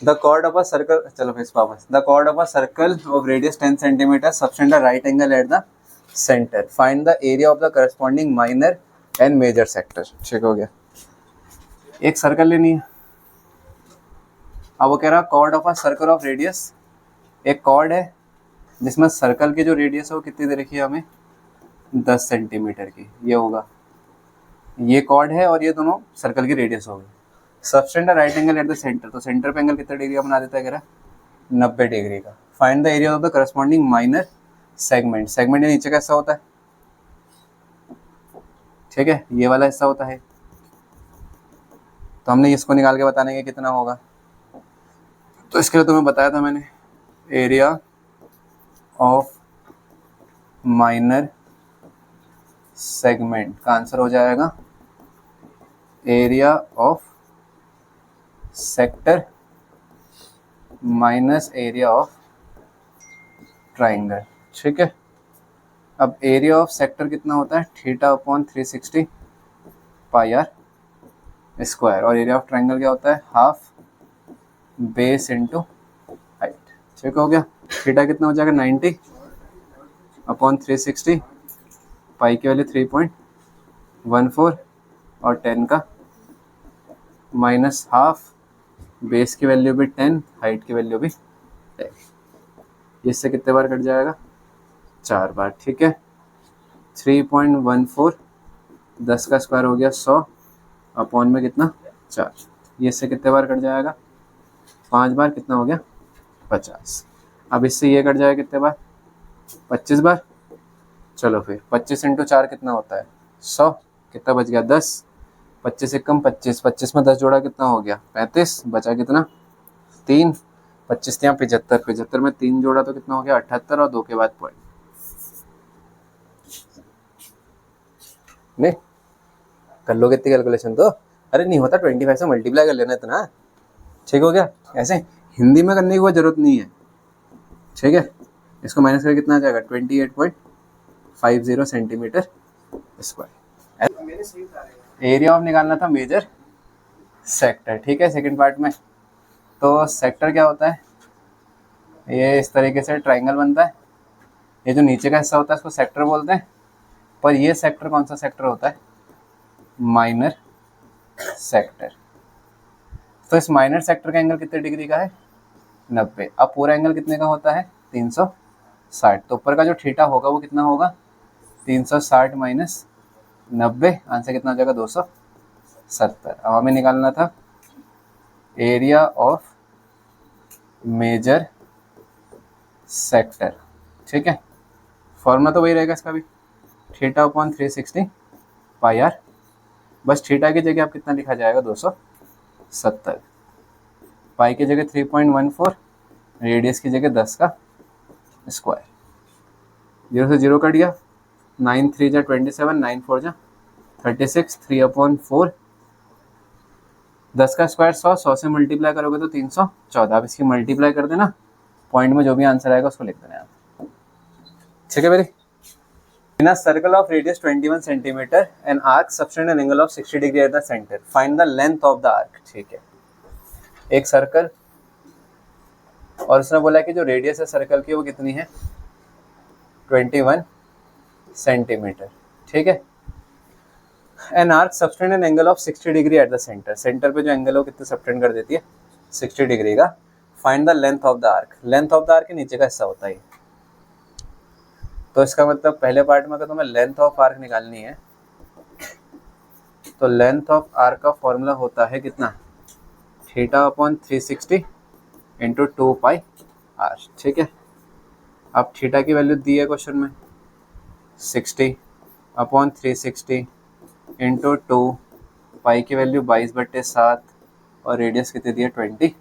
The chord of a circle, चलो फिर वापस, the chord of a circle of radius 10 centimetre subtend a right angle at the centre, find the area of the corresponding minor and major sector. ठीक हो गया। एक circle लेनी है, अब वो कह रहा chord of a circle of radius, एक कॉर्ड है जिसमें सर्कल की जो रेडियस है वो कितनी दे रखी है हमें, 10 सेंटीमीटर की, ये होगा, ये कॉर्ड है और ये दोनों सर्कल की रेडियस होगी। Subtend a right angle at the centre, तो सेंटर पे एंगल कितना डिग्री का बना देता है, कह रहा 90 डिग्री का। Find the area of the corresponding minor segment, segment नीचे का हिस्सा होता है, ठीक है, ये वाला हिस्सा होता है, तो हमने इसको निकाल के बताने के कितना होगा, तो इसके लिए तुम्हें बताया था मैंने, एरिया ऑफ माइनर सेगमेंट का आंसर हो जाएगा area of sector minus area of triangle. ठीक है, अब एरिया ऑफ सेक्टर कितना होता है, theta upon 360 pi r square, और एरिया ऑफ ट्राइंगल क्या होता है, हाफ बेस इंटू हाइट। ठीक हो गया, थीटा कितना हो जाएगा 90 अपॉन 360, पाई की वैल्यू 3.14 और 10 का माइनस हाफ, बेस की वैल्यू भी 10, हाइट की वैल्यू भी 10, इससे कितने बार कट जाएगा, 4 बार। ठीक है, 3.14 10 का स्क्वायर हो गया 100 अपॉन में कितना 4, ये इससे कितने बार कट जाएगा, 5 बार, कितना हो गया 50। अब इससे ये कट जाएगा कितने बार, 25 बार। चलो फिर 25 इंटू 4 कितना होता है 100, कितना बच गया 10, 25 एक कम 25, 25 में 10 जोड़ा कितना हो गया 35, बचा कितना 3, 25 यहाँ 75, 75 में 3 जोड़ा तो कितना हो गया 78 और 2 के बाद पॉइंट, नहीं कर लो कितनी कैलकुलेशन, तो अरे नहीं होता 25 से मल्टीप्लाई कर लेना इतना। ठीक हो गया, ऐसे हिंदी में करने की कोई जरूरत नहीं है। ठीक है, इसको माइनस करके कितना आ जाएगा 28.50 सेंटीमीटर स्क्वायर। एरिया ऑफ निकालना था मेजर सेक्टर। ठीक है, सेकंड पार्ट में तो सेक्टर क्या होता है, ये इस तरीके से ट्राइंगल बनता है, ये जो नीचे का हिस्सा होता है इसको सेक्टर बोलते हैं, पर ये सेक्टर कौन सा सेक्टर होता है, माइनर सेक्टर। तो इस माइनर सेक्टर का एंगल कितने डिग्री का है 90। अब पूरा एंगल कितने का होता है 360, तो ऊपर का जो थीटा होगा वो कितना होगा 360 माइनस 90, आंसर कितना हो जाएगा 270। अब हमें निकालना था एरिया ऑफ मेजर सेक्टर। ठीक है, फॉर्मूला तो वही रहेगा इसका भी, थीटा अपॉन 360 पाई आर, बस थीटा की जगह आप कितना लिखा जाएगा 270, पाई की जगह 3.14, रेडियस की जगह 10 का स्क्वायर, 0 से 0 कट गया, 9 3 जा 27, 9 4 जा 36, 3/4, 10 का स्क्वायर 100, 100 से मल्टीप्लाई करोगे तो 314। आप इसकी मल्टीप्लाई कर देना, पॉइंट में जो भी आंसर आएगा उसको लिख देना आप। ठीक है मेरी, in a circle of radius 21 centimetre an arc subtends an angle of 60 degree at the centre, find the length of the arc. ठीक है, एक सर्कल और उसने बोला कि जो रेडियस है सर्कल की वो कितनी है 21 सेंटीमीटर। ठीक है, N arc subtends an angle of 60 degree at the centre, centre पे जो एंगल हो कितने सबटेंड कर देती है 60 डिग्री का। Find the length of the arc, length of the arc के नीचे का हिस्सा होता है, तो इसका मतलब पहले पार्ट में अगर तुम्हें लेंथ ऑफ आर्क निकालनी है तो लेंथ ऑफ आर्क का फॉर्मूला होता है कितना, theta upon 360 into 2 pi r. ठीक है, अब थीटा की वैल्यू दी है क्वेश्चन में 60 अपॉन 360 इंटू 2, पाई की वैल्यू 22/7 और रेडियस कितनी दी है 20,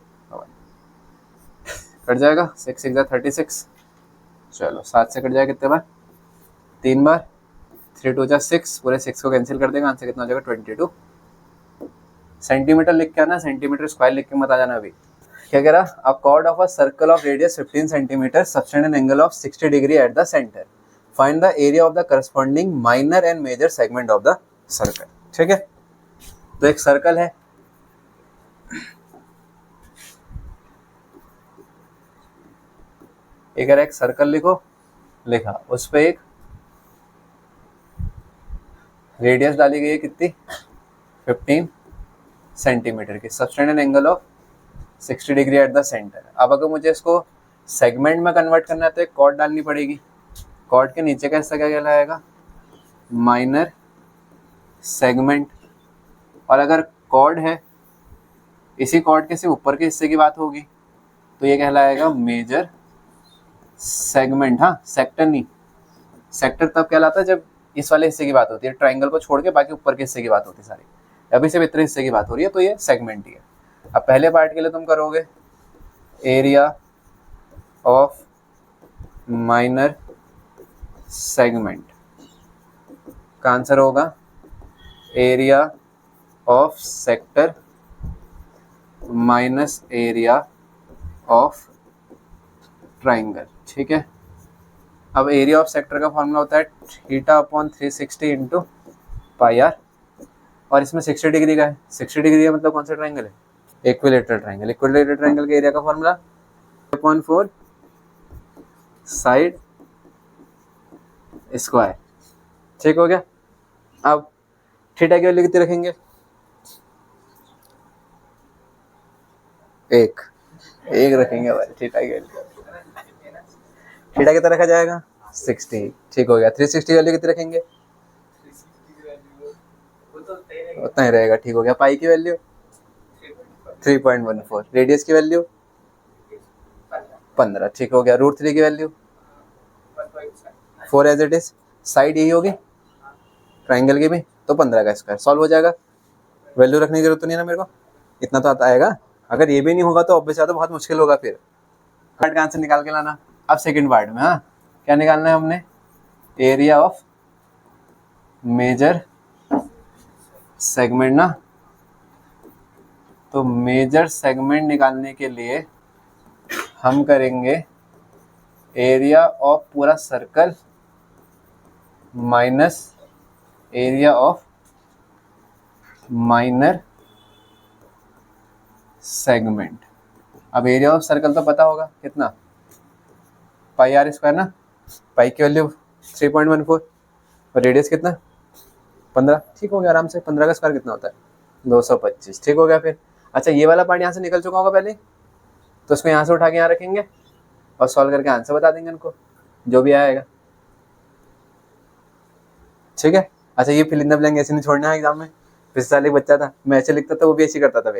कट जाएगा 6 6 36, चलो 7 से कट जाएगा कितने बार 3 बार, 3 2 6, पूरे 6 को कैंसिल कर देगा, आंसर कितना हो जाएगा 22 सेंटीमीटर लिख के आना, सेंटीमीटर स्क्वायर लिख के मत आ जाना। अभी क्या कह रहा, a chord of a circle of radius 15 centimetre subtend an angle of 60 degree at the centre, find the area of the corresponding minor and major segment of the circle. ठीक है, तो एक सर्कल है, एक कह रहा है एक सर्कल लिखो, लिखा, उस पर एक रेडियस डाली गई है कितनी 15 सेंटीमीटर की, subtended angle of 60 degree at the centre. अब अगर मुझे इसको सेगमेंट में कन्वर्ट करना है तो एक कॉर्ड डालनी पड़ेगी। कॉर्ड के नीचे का हिस्सा क्या कहलाएगा, माइनर सेगमेंट। और अगर कॉर्ड है, इसी कॉर्ड के सिर्फ ऊपर के हिस्से की बात होगी तो ये कहलाएगा मेजर सेगमेंट। हाँ, सेक्टर नहीं, सेक्टर तब कहलाता है जब इस वाले हिस्से की बात होती है, ट्रायंगल को छोड़ के बाकी ऊपर के हिस्से की बात होती है सारी। अभी सिर्फ इतने हिस्से की बात हो रही है तो ये सेगमेंट ही है। अब पहले पार्ट के लिए तुम करोगे एरिया ऑफ माइनर सेगमेंट, का आंसर होगा area of sector minus area of triangle. ठीक है, अब एरिया ऑफ सेक्टर का फॉर्मूला होता है theta upon 360 into pi r, और इसमें 60 डिग्री का है। 60 डिग्री का मतलब कौन सा ट्राइंगल है, इक्विलेटरल ट्राइंगल। इक्विलेटरल ट्राइंगल के एरिया का फॉर्मूला 4 साइड स्क्वायर। ठीक हो गया। अब थीटा की वैल्यू कितनी रखेंगे, एक रखेंगे भाई थीटा की वैल्यू। थीटा कितना रखा जाएगा 60। ठीक हो गया। 360 वैल्यू कितनी रखेंगे, उतना ही रहेगा। ठीक हो गया। पाई की वैल्यू 3.14। रेडियस की वैल्यू 15। ठीक हो गया। √3 की value 4 as it is. Side यही होगी ट्राइंगल की भी, तो 15 का स्क्वायर। सॉल्व हो जाएगा। वैल्यू रखने की जरूरत नहीं है ना मेरे को, इतना तो आता आएगा। अगर ये भी नहीं होगा तो ऑब्वियस तो बहुत मुश्किल होगा। फिर पार्ट का आंसर निकाल के लाना। अब सेकंड पार्ट में, हाँ, क्या निकालना है हमने, एरिया ऑफ मेजर सेगमेंट ना। तो मेजर सेगमेंट निकालने के लिए हम करेंगे एरिया ऑफ पूरा circle minus area of minor segment. अब एरिया ऑफ सर्कल तो पता होगा कितना, पाई आर स्क्वायर ना। पाई की वैल्यू 3.14 और रेडियस कितना 15। ठीक हो गया आराम से। 15 का स्क्वायर कितना होता है 225। ठीक हो गया। फिर अच्छा, ये वाला पार्ट यहाँ से निकल चुका होगा पहले, तो उसको यहाँ से उठा के यहाँ रखेंगे और सॉल्व करके आंसर बता देंगे उनको जो भी आएगा। ठीक है। अच्छा, ये फिल इन द ब्लैंक ऐसे नहीं छोड़ना है एग्जाम में। पिछले साल एक बच्चा था, मैं ऐसे लिखता था, वो भी ऐसे करता था।